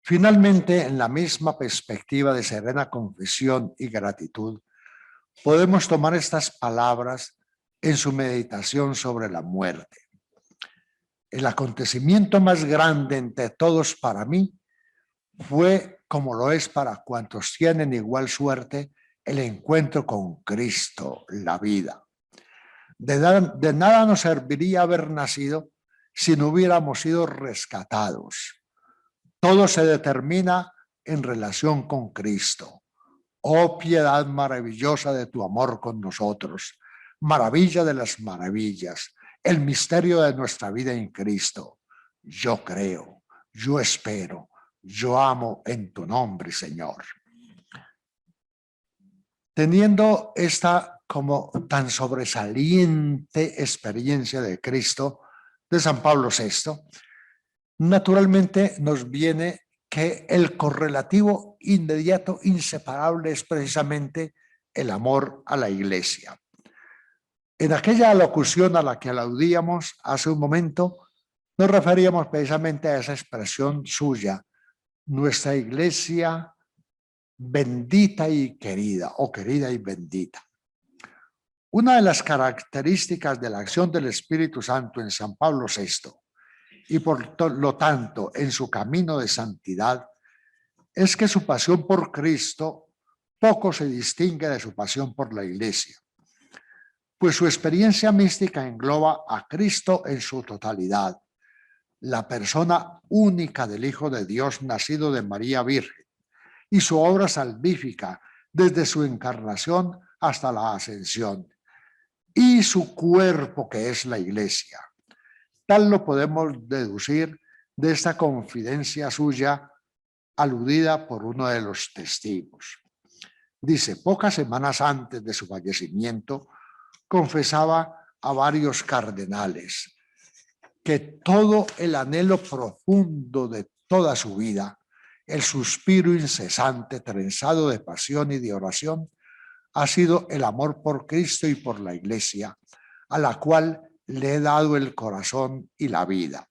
B: Finalmente, en la misma perspectiva de serena confesión y gratitud, podemos tomar estas palabras en su meditación sobre la muerte. El acontecimiento más grande entre todos para mí fue, como lo es para cuantos tienen igual suerte, el encuentro con Cristo, la vida. De nada nos serviría haber nacido si no hubiéramos sido rescatados. Todo se determina en relación con Cristo. Oh piedad maravillosa de tu amor con nosotros, maravilla de las maravillas, el misterio de nuestra vida en Cristo. Yo creo, yo espero, yo amo en tu nombre, Señor. Teniendo esta como tan sobresaliente experiencia de Cristo, de San Pablo VI, naturalmente nos viene que el correlativo inmediato, inseparable, es precisamente el amor a la Iglesia. En aquella locución a la que aludíamos hace un momento, nos referíamos precisamente a esa expresión suya, nuestra Iglesia bendita y querida, o querida y bendita. Una de las características de la acción del Espíritu Santo en San Pablo VI y por lo tanto en su camino de santidad es que su pasión por Cristo poco se distingue de su pasión por la Iglesia, pues su experiencia mística engloba a Cristo en su totalidad, la persona única del Hijo de Dios nacido de María Virgen, y su obra salvífica desde su encarnación hasta la ascensión, y su cuerpo que es la Iglesia. Tal lo podemos deducir de esta confidencia suya aludida por uno de los testigos. Dice, pocas semanas antes de su fallecimiento, confesaba a varios cardenales que todo el anhelo profundo de toda su vida, el suspiro incesante, trenzado de pasión y de oración, ha sido el amor por Cristo y por la Iglesia, a la cual le he dado el corazón y la vida.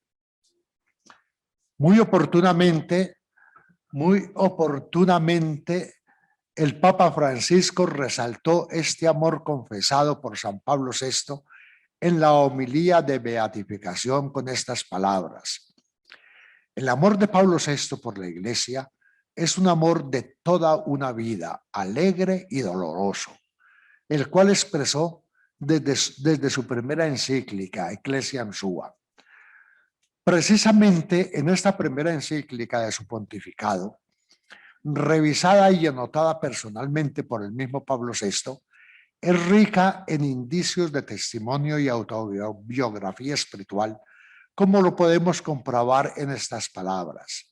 B: Muy oportunamente, el Papa Francisco resaltó este amor confesado por San Pablo VI en la homilía de beatificación con estas palabras. El amor de Pablo VI por la Iglesia es un amor de toda una vida, alegre y doloroso, el cual expresó desde su primera encíclica, Ecclesiam Sua. Precisamente en esta primera encíclica de su pontificado, revisada y anotada personalmente por el mismo Pablo VI, es rica en indicios de testimonio y autobiografía espiritual, como lo podemos comprobar en estas palabras.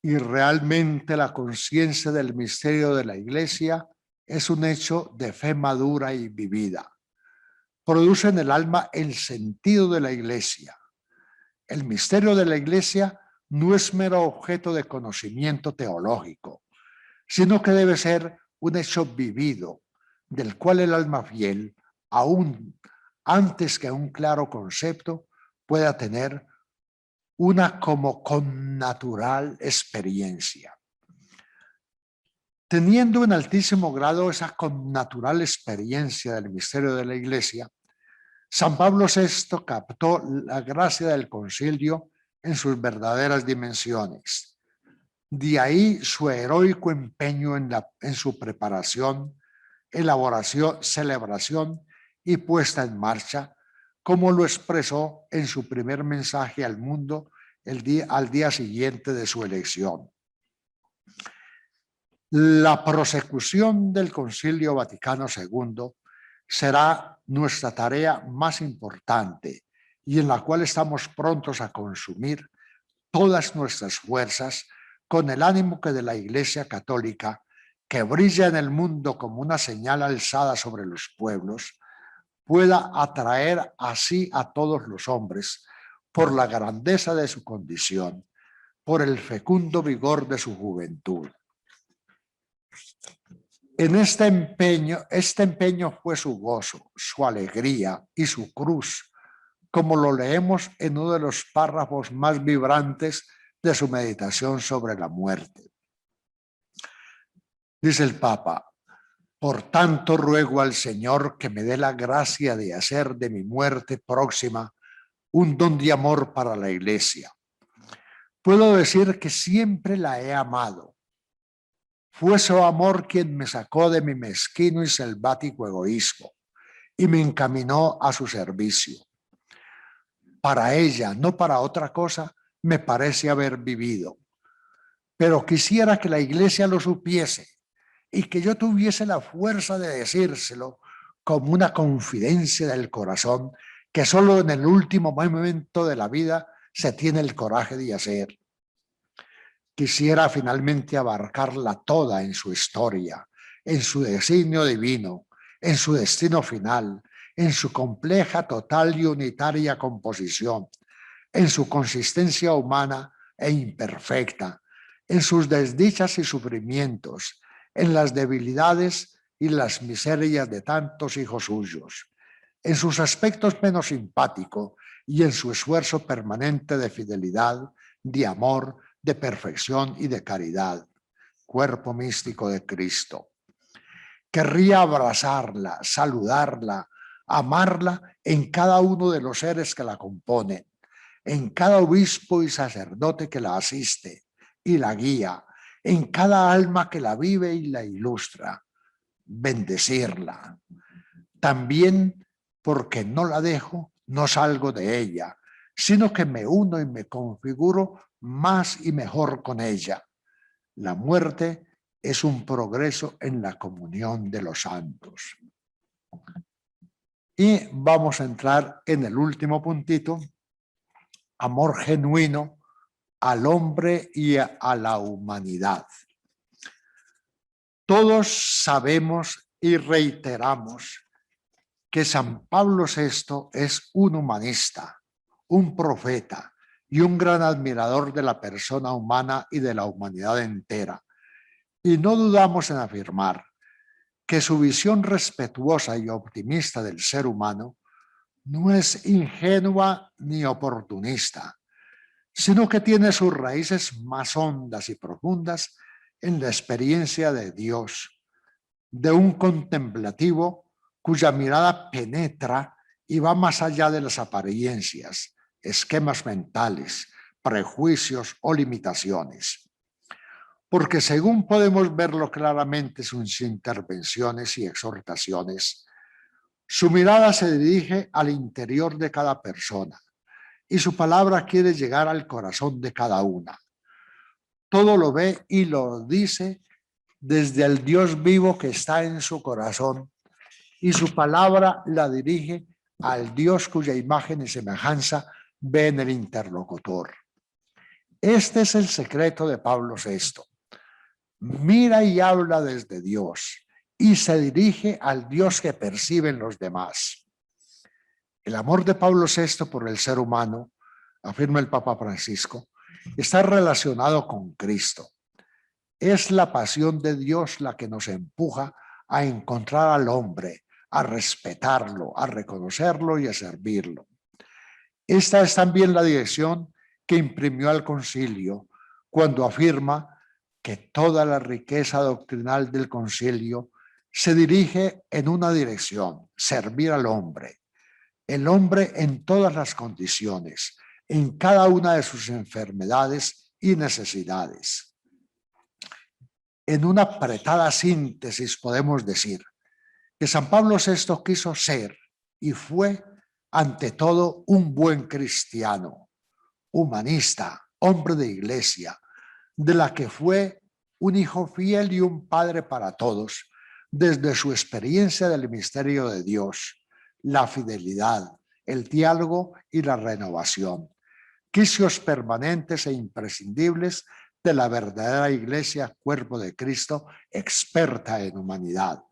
B: Y realmente la conciencia del misterio de la Iglesia es un hecho de fe madura y vivida. Produce en el alma el sentido de la Iglesia. El misterio de la Iglesia no es mero objeto de conocimiento teológico, sino que debe ser un hecho vivido, del cual el alma fiel, aún antes que un claro concepto, pueda tener una como connatural experiencia. Teniendo en altísimo grado esa connatural experiencia del misterio de la Iglesia, San Pablo VI captó la gracia del concilio en sus verdaderas dimensiones. De ahí su heroico empeño en su preparación, elaboración, celebración y puesta en marcha, como lo expresó en su primer mensaje al mundo al día siguiente de su elección. La prosecución del Concilio Vaticano II será nuestra tarea más importante y en la cual estamos prontos a consumir todas nuestras fuerzas con el ánimo que de la Iglesia Católica, que brilla en el mundo como una señal alzada sobre los pueblos, pueda atraer así a todos los hombres por la grandeza de su condición, por el fecundo vigor de su juventud. En este empeño fue su gozo, su alegría y su cruz, como lo leemos en uno de los párrafos más vibrantes de su meditación sobre la muerte. Dice el Papa, por tanto ruego al Señor que me dé la gracia de hacer de mi muerte próxima un don de amor para la Iglesia. Puedo decir que siempre la he amado. Fue su amor quien me sacó de mi mezquino y selvático egoísmo y me encaminó a su servicio. Para ella, no para otra cosa, me parece haber vivido. Pero quisiera que la Iglesia lo supiese y que yo tuviese la fuerza de decírselo como una confidencia del corazón que solo en el último momento de la vida se tiene el coraje de hacer. Quisiera finalmente abarcarla toda en su historia, en su designio divino, en su destino final, en su compleja, total y unitaria composición, en su consistencia humana e imperfecta, en sus desdichas y sufrimientos, en las debilidades y las miserias de tantos hijos suyos, en sus aspectos menos simpáticos y en su esfuerzo permanente de fidelidad, de amor, de perfección y de caridad, cuerpo místico de Cristo. querría abrazarla, saludarla, amarla en cada uno de los seres que la componen, en cada obispo y sacerdote que la asiste y la guía, en cada alma que la vive y la ilustra, bendecirla. También porque no la dejo, no salgo de ella, sino que me uno y me configuro más y mejor con ella. La muerte es un progreso en la comunión de los santos. Y vamos a entrar en el último puntito, amor genuino al hombre y a la humanidad. Todos sabemos y reiteramos que San Pablo VI es un humanista, un profeta y un gran admirador de la persona humana y de la humanidad entera. Y no dudamos en afirmar que su visión respetuosa y optimista del ser humano no es ingenua ni oportunista, sino que tiene sus raíces más hondas y profundas en la experiencia de Dios, de un contemplativo cuya mirada penetra y va más allá de las apariencias, esquemas mentales, prejuicios o limitaciones. Porque según podemos verlo claramente en sus intervenciones y exhortaciones, su mirada se dirige al interior de cada persona y su palabra quiere llegar al corazón de cada una. Todo lo ve y lo dice desde el Dios vivo que está en su corazón, y su palabra la dirige al Dios cuya imagen y semejanza ve en el interlocutor. Este es el secreto de Pablo VI. Mira y habla desde Dios y se dirige al Dios que perciben los demás. El amor de Pablo VI por el ser humano, afirma el Papa Francisco, está relacionado con Cristo. Es la pasión de Dios la que nos empuja a encontrar al hombre, a respetarlo, a reconocerlo y a servirlo. Esta es también la dirección que imprimió al concilio cuando afirma que toda la riqueza doctrinal del concilio se dirige en una dirección, servir al hombre. El hombre en todas las condiciones, en cada una de sus enfermedades y necesidades. En una apretada síntesis podemos decir que San Pablo VI quiso ser y fue ante todo un buen cristiano, humanista, hombre de iglesia, de la que fue un hijo fiel y un padre para todos, desde su experiencia del misterio de Dios, la fidelidad, el diálogo y la renovación, quicios permanentes e imprescindibles de la verdadera iglesia, cuerpo de Cristo, experta en humanidad.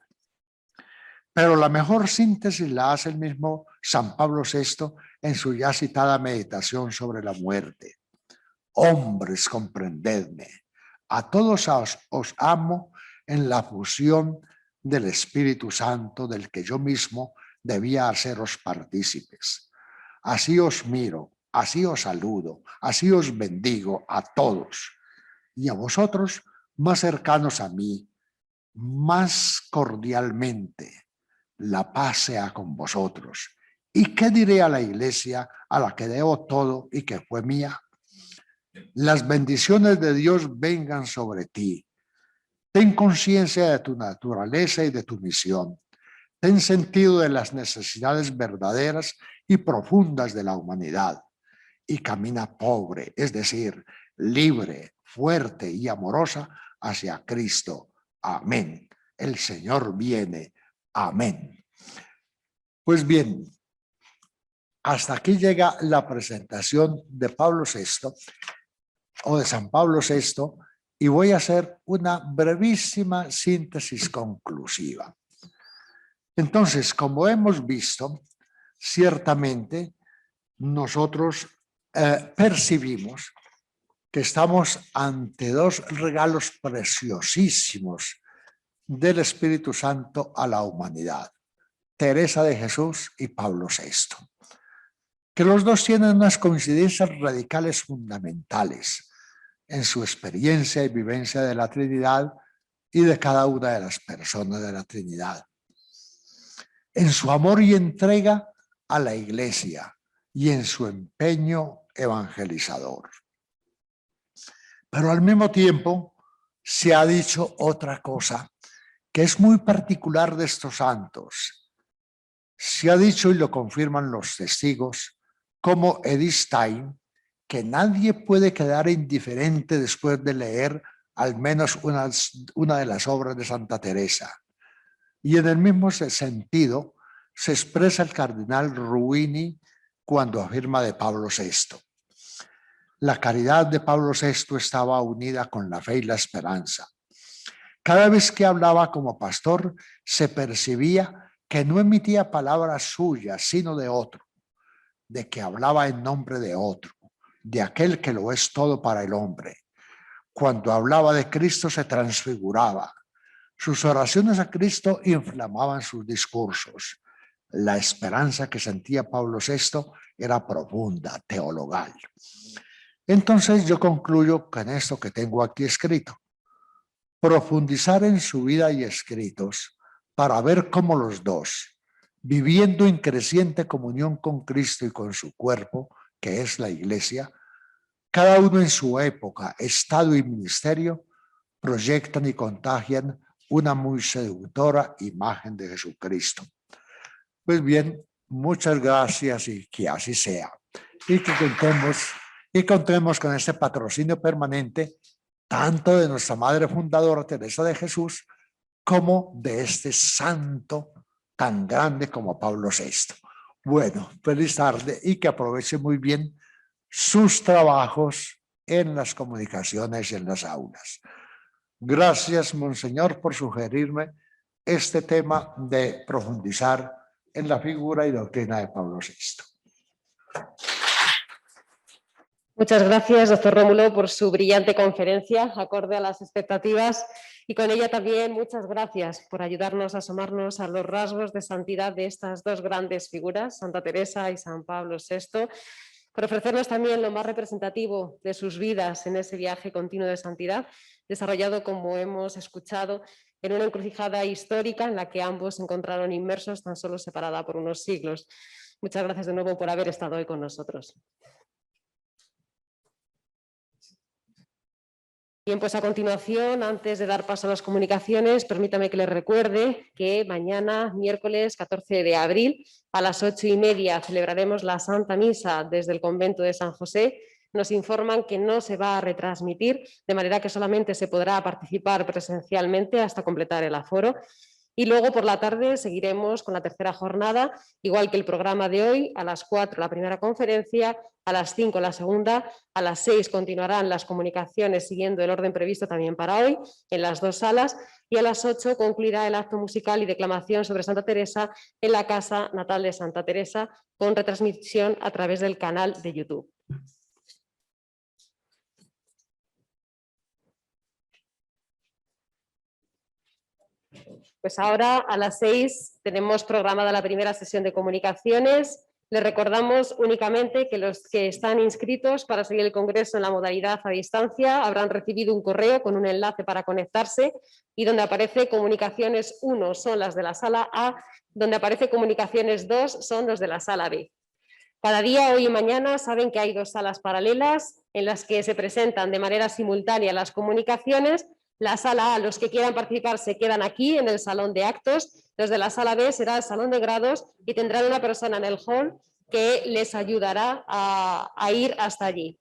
B: Pero la mejor síntesis la hace el mismo San Pablo VI en su ya citada meditación sobre la muerte. Hombres, comprendedme, a todos os amo en la fusión del Espíritu Santo del que yo mismo debía haceros partícipes. Así os miro, así os saludo, así os bendigo a todos y a vosotros más cercanos a mí, más cordialmente. La paz sea con vosotros. ¿Y qué diré a la iglesia a la que debo todo y que fue mía? Las bendiciones de Dios vengan sobre ti. Ten conciencia de tu naturaleza y de tu misión. Ten sentido de las necesidades verdaderas y profundas de la humanidad. Y camina pobre, es decir, libre, fuerte y amorosa hacia Cristo. Amén. El Señor viene. Amén. Pues bien, hasta aquí llega la presentación de Pablo VI o de San Pablo VI y voy a hacer una brevísima síntesis conclusiva. Entonces, como hemos visto, ciertamente nosotros percibimos que estamos ante dos regalos preciosísimos del Espíritu Santo a la humanidad, Teresa de Jesús y Pablo VI, que los dos tienen unas coincidencias radicales fundamentales en su experiencia y vivencia de la Trinidad y de cada una de las personas de la Trinidad. En su amor y entrega a la Iglesia y en su empeño evangelizador. Pero al mismo tiempo se ha dicho otra cosa que es muy particular de estos santos. Se ha dicho, y lo confirman los testigos, como Edith Stein, que nadie puede quedar indiferente después de leer al menos una de las obras de Santa Teresa. Y en el mismo sentido se expresa el cardenal Ruini cuando afirma de Pablo VI. La caridad de Pablo VI estaba unida con la fe y la esperanza. Cada vez que hablaba como pastor, se percibía que no emitía palabras suyas, sino de otro, de que hablaba en nombre de otro, de aquel que lo es todo para el hombre. Cuando hablaba de Cristo se transfiguraba. Sus oraciones a Cristo inflamaban sus discursos. La esperanza que sentía Pablo VI era profunda, teologal. Entonces yo concluyo con esto que tengo aquí escrito. Profundizar en su vida y escritos para ver cómo los dos, viviendo en creciente comunión con Cristo y con su cuerpo, que es la Iglesia, cada uno en su época, estado y ministerio, proyectan y contagian una muy seductora imagen de Jesucristo. Pues bien, muchas gracias y que así sea. Y que contemos con este patrocinio permanente tanto de nuestra Madre Fundadora Teresa de Jesús como de este santo tan grande como Pablo VI. Bueno, feliz tarde y que aproveche muy bien sus trabajos en las comunicaciones y en las aulas. Gracias, Monseñor, por sugerirme este tema de profundizar en la figura y doctrina de Pablo VI.
A: Muchas gracias, doctor Rómulo, por su brillante conferencia, acorde a las expectativas, y con ella también muchas gracias por ayudarnos a asomarnos a los rasgos de santidad de estas dos grandes figuras, Santa Teresa y San Pablo VI, por ofrecernos también lo más representativo de sus vidas en ese viaje continuo de santidad, desarrollado, como hemos escuchado, en una encrucijada histórica en la que ambos se encontraron inmersos, tan solo separada por unos siglos. Muchas gracias de nuevo por haber estado hoy con nosotros. Bien, pues a continuación, antes de dar paso a las comunicaciones, permítame que les recuerde que mañana, miércoles 14 de abril, a las 8:30 celebraremos la Santa Misa desde el convento de San José. Nos informan que no se va a retransmitir, de manera que solamente se podrá participar presencialmente hasta completar el aforo. Y luego por la tarde seguiremos con la tercera jornada, igual que el programa de hoy, a las 4 la primera conferencia, a las 5 la segunda, a las 6 continuarán las comunicaciones siguiendo el orden previsto también para hoy, en las dos salas, y a las 8 concluirá el acto musical y declamación sobre Santa Teresa en la casa natal de Santa Teresa, con retransmisión a través del canal de YouTube. Pues ahora a las 6 tenemos programada la primera sesión de comunicaciones. Les recordamos únicamente que los que están inscritos para seguir el congreso en la modalidad a distancia habrán recibido un correo con un enlace para conectarse y donde aparece comunicaciones 1 son las de la sala A, donde aparece comunicaciones 2 son los de la sala B. Cada día, hoy y mañana, saben que hay dos salas paralelas en las que se presentan de manera simultánea las comunicaciones. La sala A, los que quieran participar se quedan aquí en el salón de actos. Los de la sala B será el salón de grados y tendrán una persona en el hall que les ayudará a ir hasta allí.